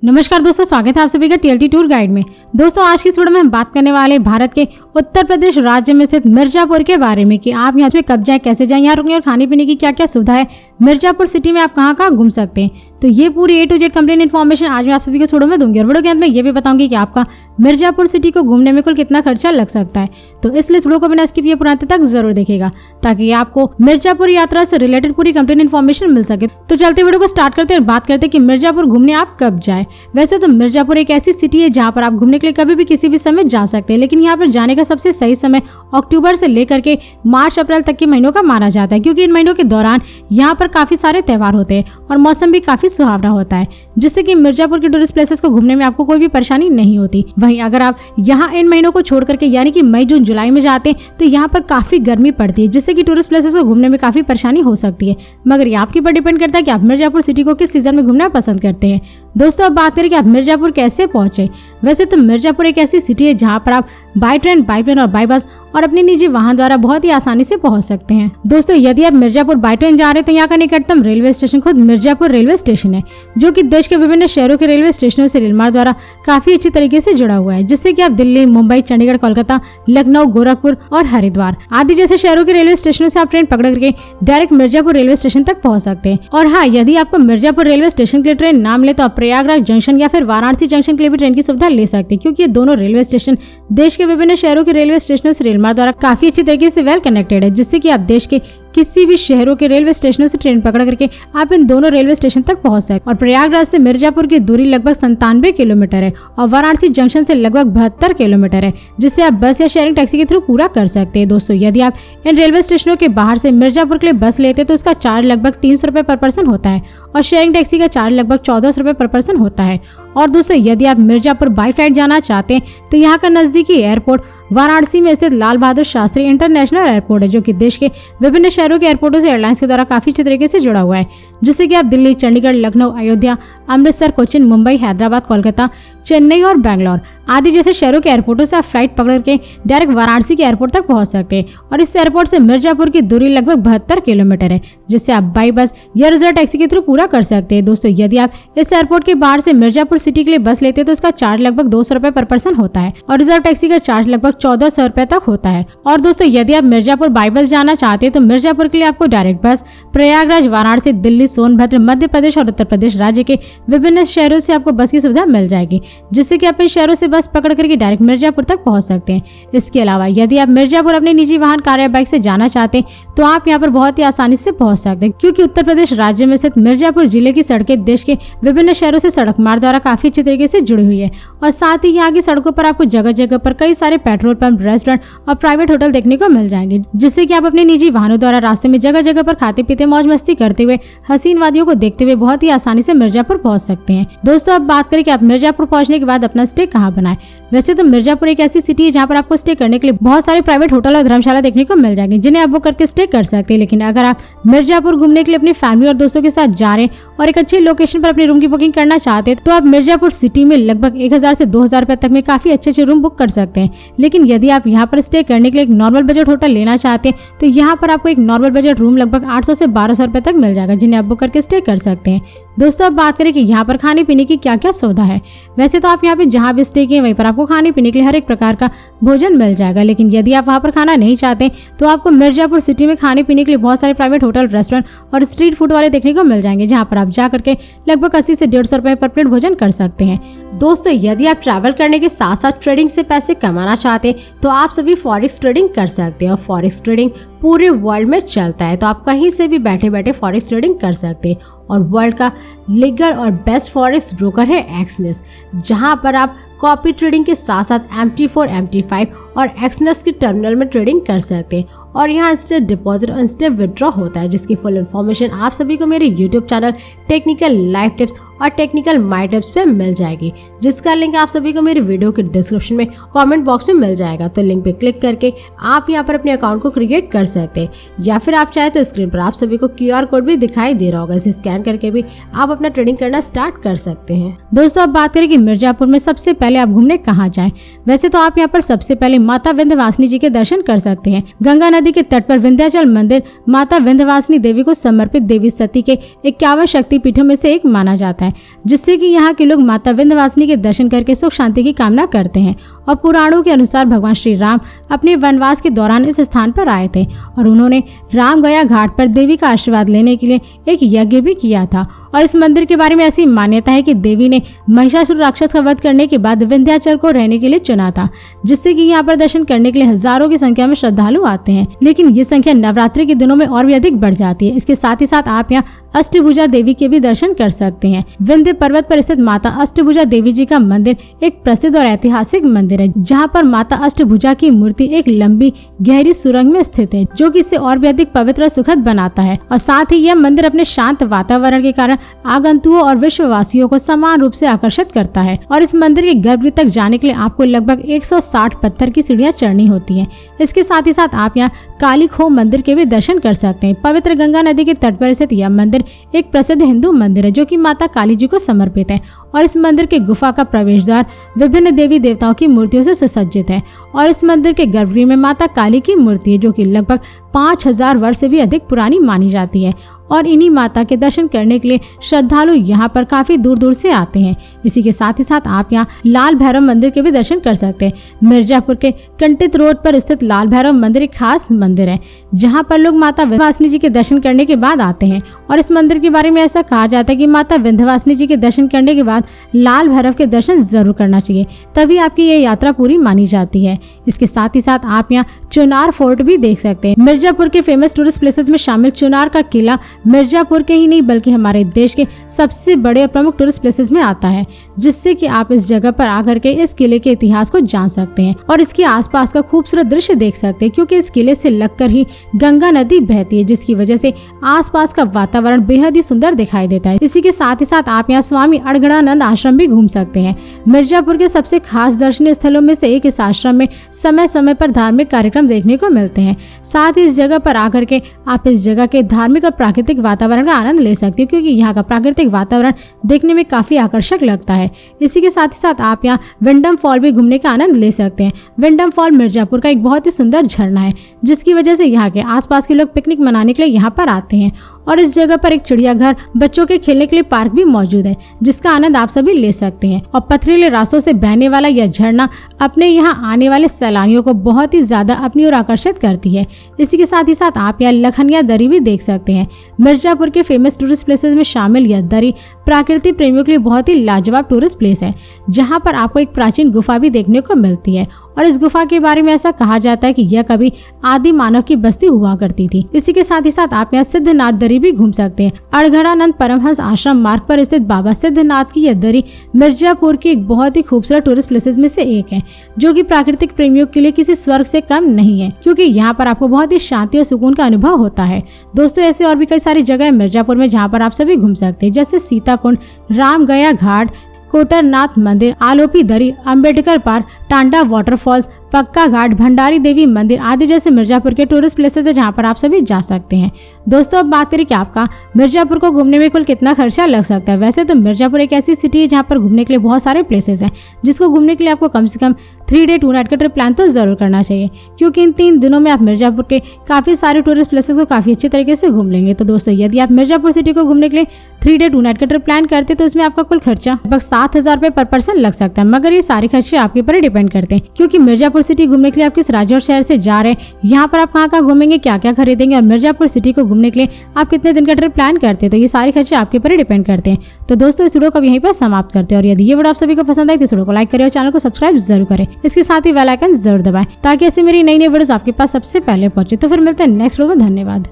नमस्कार दोस्तों, स्वागत है आप सभी का टीएलटी टूर गाइड में। दोस्तों आज की इस वीडियो में हम बात करने वाले भारत के उत्तर प्रदेश राज्य में स्थित मिर्जापुर के बारे में कि आप यहाँ पे कब जाएं, कैसे जाएं, यहाँ रुकने और खाने पीने की क्या क्या सुविधा है, मिर्जापुर सिटी में आप कहाँ कहाँ घूम सकते हैं। तो ये पूरी A to Z complete information आज मैं आप सभी को इस वीडियो में दूंगी और वीडियो के अंत में ये भी बताऊंगी कि आपका मिर्जापुर सिटी को घूमने में कुल कितना खर्चा लग सकता है। तो इसलिए इस वीडियो को बिना स्किप किए पूरा अंत तक जरूर देखिएगा ताकि आपको मिर्जापुर यात्रा से रिलेटेड पूरी कंप्लीट इन्फॉर्मेशन मिल सके। तो चलते वीडियो को स्टार्ट करते हैं और बात करते हैं कि मिर्जापुर घूमने आप कब जाए। वैसे तो मिर्जापुर एक ऐसी सिटी है जहाँ पर आप घूमने के लिए कभी भी किसी भी समय जा सकते हैं, लेकिन यहाँ पर जाने का सबसे सही समय अक्टूबर से लेकर के मार्च अप्रैल तक के महीनों का माना जाता है, क्योंकि इन महीनों के दौरान यहाँ पर काफी सारे त्योहार होते हैं और मौसम भी काफी सुहावना होता है, जिससे कि मिर्जापुर के टूरिस्ट प्लेसेस को घूमने में आपको कोई भी परेशानी नहीं होती। वहीं अगर आप यहाँ इन महीनों को छोड़ करके यानी कि मई जून जुलाई में जाते हैं तो यहाँ पर काफी गर्मी पड़ती है, जिससे कि टूरिस्ट प्लेसेस को घूमने में काफी परेशानी हो सकती है। मगर ये आपके ऊपर डिपेंड करता है कि आप मिर्जापुर सिटी को किस सीजन में घूमना पसंद करते हैं। दोस्तों अब बात करें कि आप मिर्जापुर कैसे पहुंचे। वैसे तो मिर्जापुर एक ऐसी सिटी है जहां पर आप बाय ट्रेन, बाय प्लेन और बाय बस और अपने निजी वाहन द्वारा बहुत ही आसानी से पहुंच सकते हैं। दोस्तों यदि आप मिर्जापुर बाय ट्रेन जा रहे हैं तो यहाँ का निकटतम रेलवे स्टेशन खुद मिर्जापुर रेलवे स्टेशन है, जो कि देश के विभिन्न शहरों के रेलवे स्टेशनों से रेलमार्ग द्वारा काफी अच्छी तरीके से जुड़ा हुआ है, जिससे कि आप दिल्ली, मुंबई, चंडीगढ़, कोलकाता, लखनऊ, गोरखपुर और हरिद्वार आदि जैसे शहरों के रेलवे स्टेशनों से आप ट्रेन पकड़ करके डायरेक्ट मिर्जापुर रेलवे स्टेशन तक पहुंच सकते हैं। और हाँ, यदि आपको मिर्जापुर रेलवे स्टेशन के ट्रेन ना मिले तो आप प्रयागराज जंक्शन या फिर वाराणसी जंक्शन के लिए भी ट्रेन की सुविधा ले सकते हैं, क्योंकि ये दोनों रेलवे स्टेशन देश के विभिन्न शहरों के रेलवे स्टेशनों से रेलमार्ग द्वारा काफी अच्छी तरीके से वेल कनेक्टेड है, जिससे कि आप देश के किसी भी शहरों के रेलवे स्टेशनों से ट्रेन पकड़ करके आप इन दोनों रेलवे स्टेशन तक पहुंच सकते। और प्रयागराज से मिर्जापुर की दूरी लगभग 97 किलोमीटर है और वाराणसी जंक्शन से लगभग 72 किलोमीटर है, जिससे आप बस या शेयरिंग टैक्सी के थ्रू पूरा कर सकते हैं। दोस्तों यदि आप इन रेलवे स्टेशनों के बाहर से मिर्जापुर के लिए बस लेते तो उसका चार्ज लगभग 300 रुपए पर पर्सन होता है और शेयरिंग टैक्सी का चार्ज लगभग 1400 रुपए पर पर्सन होता है। और दोस्तों यदि आप मिर्जापुर बाई फ्लाइट जाना चाहते हैं तो यहाँ का नजदीकी एयरपोर्ट वाराणसी में स्थित लाल बहादुर शास्त्री इंटरनेशनल एयरपोर्ट है, जो कि देश के विभिन्न शहरों के एयरपोर्टों से एयरलाइंस के द्वारा काफी अच्छे तरीके से जुड़ा हुआ है, जिससे कि आप दिल्ली, चंडीगढ़, लखनऊ, अयोध्या, अमृतसर, कोचिन, मुंबई, हैदराबाद, कोलकाता, चेन्नई और बैंगलोर आदि जैसे शहरों के एयरपोर्टों से आप फ्लाइट पकड़ के डायरेक्ट वाराणसी के एयरपोर्ट तक पहुंच सकते हैं। और इस एयरपोर्ट से मिर्जापुर की दूरी लगभग 72 किलोमीटर है, जिससे आप बाई बस या रिजर्व टैक्सी के थ्रू पूरा कर सकते हैं। दोस्तों यदि आप इस एयरपोर्ट के बाहर से मिर्जापुर सिटी के लिए बस लेते हैं तो उसका चार्ज लगभग 200 रुपए पर पर्सन होता है और रिजर्व टैक्सी का चार्ज लगभग 1400 रुपए तक होता है। और दोस्तों यदि आप मिर्जापुर बाई बस जाना चाहते हैं तो मिर्जापुर के लिए आपको डायरेक्ट बस प्रयागराज, वाराणसी, दिल्ली, सोनभद्र, मध्य प्रदेश और उत्तर प्रदेश राज्य के विभिन्न शहरों से आपको बस की सुविधा मिल जाएगी, जिससे कि आप इन शहरों से बस पकड़ करके डायरेक्ट मिर्जापुर तक पहुंच सकते हैं। इसके अलावा यदि आप मिर्जापुर अपने निजी वाहन, कार या बाइक से जाना चाहते हैं तो आप यहाँ पर बहुत ही आसानी से पहुंच सकते हैं, क्योंकि उत्तर प्रदेश राज्य में स्थित मिर्जापुर जिले की सड़कें देश के विभिन्न शहरों से सड़क मार्ग द्वारा काफी अच्छी तरीके से जुड़ी हुई है। और साथ ही यहाँ की सड़कों पर आपको जगह जगह पर कई सारे पेट्रोल पंप, रेस्टोरेंट और प्राइवेट होटल देखने को मिल जाएंगे, जिससे कि आप अपने निजी वाहनों द्वारा रास्ते में जगह जगह पर खाते पीते, मौज मस्ती करते हुए, हसीन वादियों को देखते हुए बहुत ही आसानी से मिर्जापुर पहुंच सकते हैं। दोस्तों अब बात करें कि आप मिर्जापुर पहुंचने के बाद अपना स्टे कहाँ बनाएं। वैसे तो मिर्जापुर एक ऐसी सिटी है जहाँ पर आपको स्टे करने के लिए बहुत सारे प्राइवेट होटल और धर्मशाला देखने को मिल जाएंगे, जिन्हें आप बुक करके स्टे कर सकते हैं। लेकिन अगर आप मिर्जापुर घूमने के लिए अपनी फैमिली और दोस्तों के साथ जा रहे हैं और एक अच्छी लोकेशन पर अपने रूम की बुकिंग करना चाहते हैं तो आप मिर्जापुर सिटी में लगभग 1000 से 2000 रुपए तक में काफी अच्छे रूम बुक कर सकते हैं। लेकिन यदि आप यहाँ पर स्टे करने के लिए एक नॉर्मल बजट होटल लेना चाहते हैं तो यहाँ पर आपको एक नॉर्मल बजट रूम लगभग 800 से 1200 रुपए तक मिल जाएगा, जिन्हें आप बुक करके स्टे कर सकते हैं। दोस्तों अब बात करें कि यहाँ पर खाने पीने की क्या क्या सुविधा है। वैसे तो आप यहाँ पे जहाँ भी स्टे किए वहीं पर आपको खाने पीने के लिए हर एक प्रकार का भोजन मिल जाएगा, लेकिन यदि आप वहाँ पर खाना नहीं चाहते तो आपको मिर्जापुर सिटी में खाने पीने के लिए बहुत सारे प्राइवेट होटल, रेस्टोरेंट और स्ट्रीट फूड वाले देखने को मिल जाएंगे, जहाँ पर आप जा करके लगभग 80 से 150 रुपए पर प्लेट भोजन कर सकते हैं। दोस्तों यदि आप ट्रैवल करने के साथ साथ ट्रेडिंग से पैसे कमाना चाहते हैं तो आप सभी फॉरेक्स ट्रेडिंग कर सकते हैं और फॉरेक्स ट्रेडिंग पूरे वर्ल्ड में चलता है, तो आप कहीं से भी बैठे बैठे फॉरेक्स ट्रेडिंग कर सकते हैं। और वर्ल्ड का लीगल और बेस्ट फॉरेक्स ब्रोकर है एक्सनेस, जहां पर आप कॉपी ट्रेडिंग के साथ साथ MT4, MT5 और एक्सनेस की टर्मिनल में ट्रेडिंग कर सकते हैं। और यहाँ इंस्टेंट डिपॉजिट और इंस्टेंट विड्रॉ होता है, जिसकी फुल इन्फॉर्मेशन आप सभी को मेरे YouTube channel technical life tips और टेक्निकल माई टिप्स पे मिल जाएगी, जिसका लिंक आप सभी को मेरे वीडियो के डिस्क्रिप्शन में कमेंट बॉक्स में मिल जाएगा। तो लिंक पे क्लिक करके आप यहाँ पर अपने अकाउंट को क्रिएट कर सकते हैं, या फिर आप चाहे तो स्क्रीन पर आप सभी को QR कोड भी दिखाई दे रहा होगा, इसे स्कैन करके भी आप अपना ट्रेडिंग करना स्टार्ट कर सकते हैं। दोस्तों अब बात करें कि मिर्जापुर में सबसे पहले आप घूमने कहाँ जाएं। वैसे तो आप यहाँ पर सबसे पहले माता विंध्यवासिनी जी के दर्शन कर सकते हैं। गंगा नदी के तट पर विंध्याचल मंदिर माता विंध्यवासिनी देवी को समर्पित देवी सती के 51 शक्तिपीठों में से एक माना जाता है, जिससे कि यहाँ के लोग माता विंध्यवासिनी के दर्शन करके सुख शांति की कामना करते हैं। और पुराणों के अनुसार भगवान श्री राम अपने वनवास के दौरान इस स्थान पर आए थे और उन्होंने राम गया घाट पर देवी का आशीर्वाद लेने के लिए एक यज्ञ भी किया था। और इस मंदिर के बारे में ऐसी मान्यता है कि देवी ने महिषासुर राक्षस का वध करने के बाद विंध्याचल को रहने के लिए चुना था, जिससे कि यहाँ पर दर्शन करने के लिए हजारों की संख्या में श्रद्धालु आते हैं। लेकिन ये संख्या नवरात्रि के दिनों में और भी अधिक बढ़ जाती है। इसके साथ ही साथ आप यहाँ अष्टभुजा देवी के भी दर्शन कर सकते हैं। विंध्य पर्वत पर स्थित माता अष्टभुजा देवी जी का मंदिर एक प्रसिद्ध और ऐतिहासिक मंदिर है, जहाँ पर माता अष्टभुजा की मूर्ति एक लंबी गहरी सुरंग में स्थित है, जो कि इसे और भी अधिक पवित्र और सुखद बनाता है। और साथ ही यह मंदिर अपने शांत वातावरण के कारण आगंतुकों और विश्ववासियों को समान रूप से आकर्षित करता है। और इस मंदिर के गर्भगृह तक जाने के लिए आपको लगभग 160 पत्थर की सीढ़ियां चढ़नी होती हैं। इसके साथ ही साथ आप यहाँ काली खोह मंदिर के भी दर्शन कर सकते हैं। पवित्र गंगा नदी के तट पर स्थित यह मंदिर एक प्रसिद्ध हिंदू मंदिर है, जो कि माता काली जी को समर्पित है। और इस मंदिर के गुफा का प्रवेश द्वार विभिन्न देवी देवताओं की मूर्तियों से सुसज्जित है। और इस मंदिर के गर्भगृह में माता काली की मूर्ति है, जो कि लगभग 5000 वर्ष से भी अधिक पुरानी मानी जाती है। और इन्हीं माता के दर्शन करने के लिए श्रद्धालु यहाँ पर काफी दूर दूर से आते हैं। इसी के साथ ही साथ आप यहाँ लाल भैरव मंदिर के भी दर्शन कर सकते हैं। मिर्जापुर के कंटित रोड पर स्थित लाल भैरव मंदिर एक खास मंदिर है, जहाँ पर लोग माता विंध्यवासिनी जी के दर्शन करने के बाद आते हैं। और इस मंदिर के बारे में ऐसा कहा जाता है कि माता विंध्यवासिनी जी के दर्शन करने के बाद लाल भैरव के दर्शन जरूर करना चाहिए, तभी आपकी ये यात्रा पूरी मानी जाती है। इसके साथ ही साथ आप यहाँ चुनार फोर्ट भी देख सकते हैं। मिर्जापुर के फेमस टूरिस्ट प्लेसेस में शामिल चुनार का किला मिर्जापुर के ही नहीं बल्कि हमारे देश के सबसे बड़े और प्रमुख टूरिस्ट प्लेसेस में आता है, जिससे कि आप इस जगह पर आकर के इस किले के इतिहास को जान सकते हैं और इसके आसपास का खूबसूरत दृश्य देख सकते हैं, क्योंकि इस किले से लगकर ही गंगा नदी बहती है, जिसकी वजह से आसपास का वातावरण बेहद ही सुंदर दिखाई देता है। इसी के साथ ही साथ आप यहाँ स्वामी अड़गड़ानंद आश्रम भी घूम सकते हैं। मिर्जापुर के सबसे खास दर्शनीय स्थलों में से एक इस आश्रम में समय समय पर धार्मिक कार्यक्रम देखने को मिलते हैं। साथ ही इस जगह पर आकर के आप इस जगह के धार्मिक और प्राकृतिक वातावरण का आनंद ले सकते हैं, क्योंकि यहाँ का प्राकृतिक वातावरण देखने में काफी आकर्षक लगता है। इसी के साथ ही साथ आप यहाँ विंडम फॉल भी घूमने का आनंद ले सकते हैं। विंडम फॉल मिर्जापुर का एक बहुत ही सुंदर झरना है, जिसकी वजह से यहाँ के आसपास के लोग पिकनिक मनाने के लिए यहाँ पर आते हैं। और इस जगह पर एक चिड़ियाघर, बच्चों के खेलने के लिए पार्क भी मौजूद है, जिसका आनंद आप सभी ले सकते हैं। और पथरीले रास्तों से बहने वाला यह झरना अपने यहाँ आने वाले सैलानियों को बहुत ही ज्यादा अपनी ओर आकर्षित करती है। इसी के साथ ही साथ आप यहाँ लखनिया दरी भी देख सकते हैं। मिर्जापुर के फेमस टूरिस्ट प्लेसेस में शामिल यह दरी प्राकृतिक प्रेमियों के लिए बहुत ही लाजवाब टूरिस्ट प्लेस है, जहाँ पर आपको एक प्राचीन गुफा भी देखने को मिलती है। और इस गुफा के बारे में ऐसा कहा जाता है कि यह कभी आदि मानव की बस्ती हुआ करती थी। इसी के साथ ही साथ आप यहाँ सिद्धनाथ दरी भी घूम सकते हैं। अड़गड़ानंद परमहंस आश्रम मार्ग पर स्थित बाबा सिद्धनाथ की यह दरी मिर्जापुर की एक बहुत ही खूबसूरत टूरिस्ट प्लेसेस में से एक है, जो कि प्राकृतिक प्रेमियों के लिए किसी स्वर्ग से कम नहीं है, क्योंकि यहाँ पर आपको बहुत ही शांति और सुकून का अनुभव होता है। दोस्तों, ऐसे और भी कई सारी जगह है मिर्जापुर में जहाँ पर आप सभी घूम सकते हैं, जैसे सीताकुंड, राम गया घाट, कोटरनाथ मंदिर, आलोपी दरी, अंबेडकर पार्क, टांडा वाटरफॉल्स, पक्का घाट, भंडारी देवी मंदिर आदि जैसे मिर्जापुर के टूरिस्ट प्लेसेस है, जहाँ पर आप सभी जा सकते हैं। दोस्तों, अब बात करें कि आपका मिर्जापुर को घूमने में कुल कितना खर्चा लग सकता है। वैसे तो मिर्जापुर एक ऐसी सिटी है जहाँ पर घूमने के लिए बहुत सारे प्लेसेस हैं, जिसको घूमने के लिए आपको कम से कम 3 डे 2 नाइट का ट्रिप प्लान तो जरूर करना चाहिए, क्योंकि इन 3 दिनों में आप मिर्जापुर के काफी सारे टूरिस्ट प्लेसेस को काफी अच्छे तरीके से घूम लेंगे। तो दोस्तों, यदि आप मिर्जापुर सिटी को घूमने के लिए 3 डे 2 नाइट का ट्रिप प्लान करते हैं, तो इसमें आपका कुल खर्चा लगभग 7000 रुपए पर पर्सन लग सकता है। मगर ये सारे खर्चे आपके ऊपर डिपेंड करते हैं, क्योंकि मिर्जापुर सिटी घूमने के लिए आप किस राज्य और शहर से जा रहे हैं, यहाँ पर आप कहाँ घूमेंगे, क्या क्या खरीदेंगे, और मिर्जापुर सिटी को घूमने के लिए आप कितने दिन का ट्रिप प्लान करते हैं, तो ये सारे खर्चे आपके ऊपर डिपेंड करते हैं। तो दोस्तों, इस वीडियो को यहीं पर समाप्त करते हैं। और यदि ये वीडियो आप सभी को पसंद आए तो इस वीडियो को लाइक करें और चैनल को सब्सक्राइब जरूर करें। इसके साथ ही बेल आइकन जरूर दबाएं, ताकि ऐसे मेरी नई वीडियोस आपके पास सबसे पहले पहुंचे। तो फिर मिलते हैं नेक्स्ट वीडियो में। धन्यवाद।